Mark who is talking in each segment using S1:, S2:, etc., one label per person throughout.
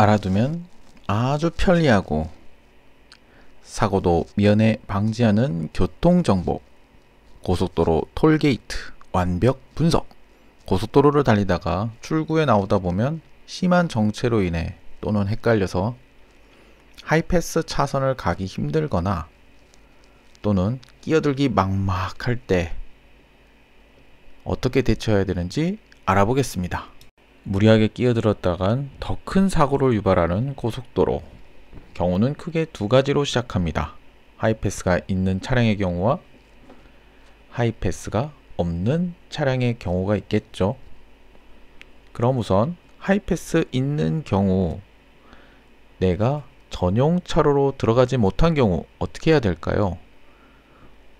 S1: 알아두면 아주 편리하고 사고도 미연에 방지하는 교통정보. 고속도로 톨게이트 완벽 분석. 고속도로를 달리다가 출구에 나오다 보면 심한 정체로 인해 또는 헷갈려서 하이패스 차선을 가기 힘들거나 또는 끼어들기 막막할 때 어떻게 대처해야 되는지 알아보겠습니다. 무리하게 끼어들었다간 더 큰 사고를 유발하는 고속도로. 경우는 크게 두 가지로 시작합니다. 하이패스가 있는 차량의 경우와 하이패스가 없는 차량의 경우가 있겠죠. 그럼 우선 하이패스 있는 경우, 내가 전용 차로로 들어가지 못한 경우 어떻게 해야 될까요?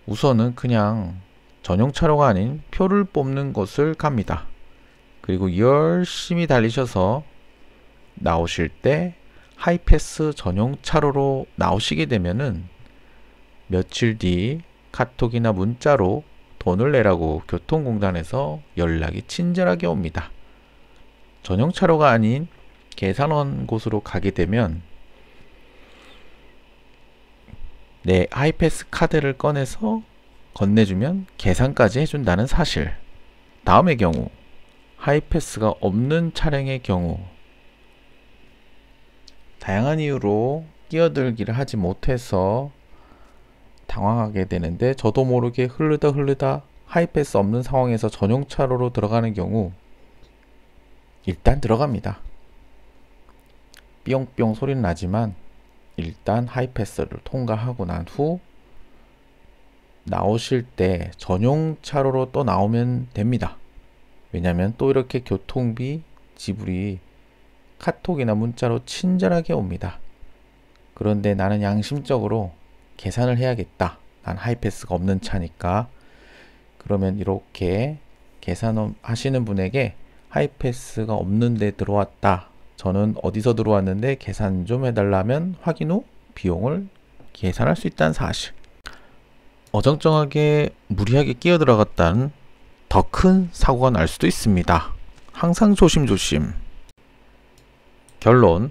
S1: 우선은 그냥 전용 차로가 아닌 표를 뽑는 곳을 갑니다. 그리고 열심히 달리셔서 나오실 때 하이패스 전용 차로로 나오시게 되면은 며칠 뒤 카톡이나 문자로 돈을 내라고 교통공단에서 연락이 친절하게 옵니다. 전용 차로가 아닌 계산원 곳으로 가게 되면 내 하이패스 카드를 꺼내서 건네주면 계산까지 해준다는 사실. 다음의 경우, 하이패스가 없는 차량의 경우, 다양한 이유로 끼어들기를 하지 못해서 당황하게 되는데 저도 모르게 흐르다 하이패스 없는 상황에서 전용 차로로 들어가는 경우 일단 들어갑니다. 삐용삐용 소리는 나지만 일단 하이패스를 통과하고 난 후 나오실 때 전용 차로로 또 나오면 됩니다. 왜냐면 또 이렇게 교통비 지불이 카톡이나 문자로 친절하게 옵니다. 그런데 나는 양심적으로 계산을 해야겠다. 난 하이패스가 없는 차니까. 그러면 이렇게 계산하시는 분에게 하이패스가 없는데 들어왔다. 저는 어디서 들어왔는데 계산 좀 해달라면 확인 후 비용을 계산할 수 있다는 사실. 어정쩡하게 무리하게 끼어 들어갔다는 더 큰 사고가 날 수도 있습니다. 항상 조심조심. 결론,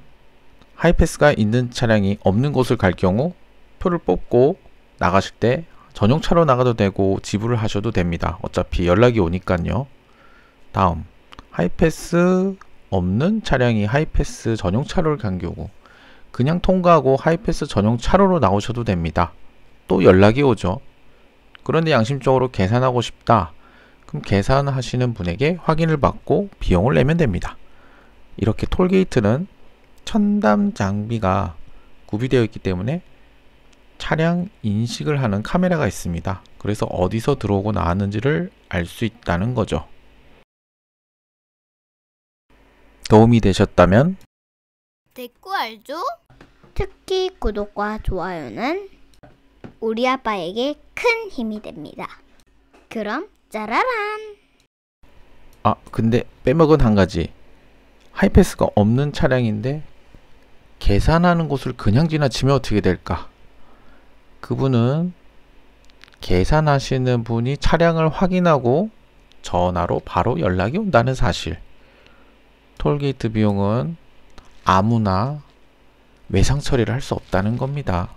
S1: 하이패스가 있는 차량이 없는 곳을 갈 경우 표를 뽑고 나가실 때 전용 차로 나가도 되고 지불을 하셔도 됩니다. 어차피 연락이 오니까요. 다음, 하이패스 없는 차량이 하이패스 전용 차로를 간 경우 그냥 통과하고 하이패스 전용 차로로 나오셔도 됩니다. 또 연락이 오죠. 그런데 양심적으로 계산하고 싶다. 그럼 계산하시는 분에게 확인을 받고 비용을 내면 됩니다. 이렇게 톨게이트는 첨단 장비가 구비되어 있기 때문에 차량 인식을 하는 카메라가 있습니다. 그래서 어디서 들어오고 나왔는지를 알 수 있다는 거죠. 도움이 되셨다면
S2: 댓글 알죠? 특히 구독과 좋아요는 우리 아빠에게 큰 힘이 됩니다. 그럼 짜라란!
S1: 근데 빼먹은 한 가지. 하이패스가 없는 차량인데 계산하는 곳을 그냥 지나치면 어떻게 될까? 그분은 계산하시는 분이 차량을 확인하고 전화로 바로 연락이 온다는 사실. 톨게이트 비용은 아무나 외상 처리를 할 수 없다는 겁니다.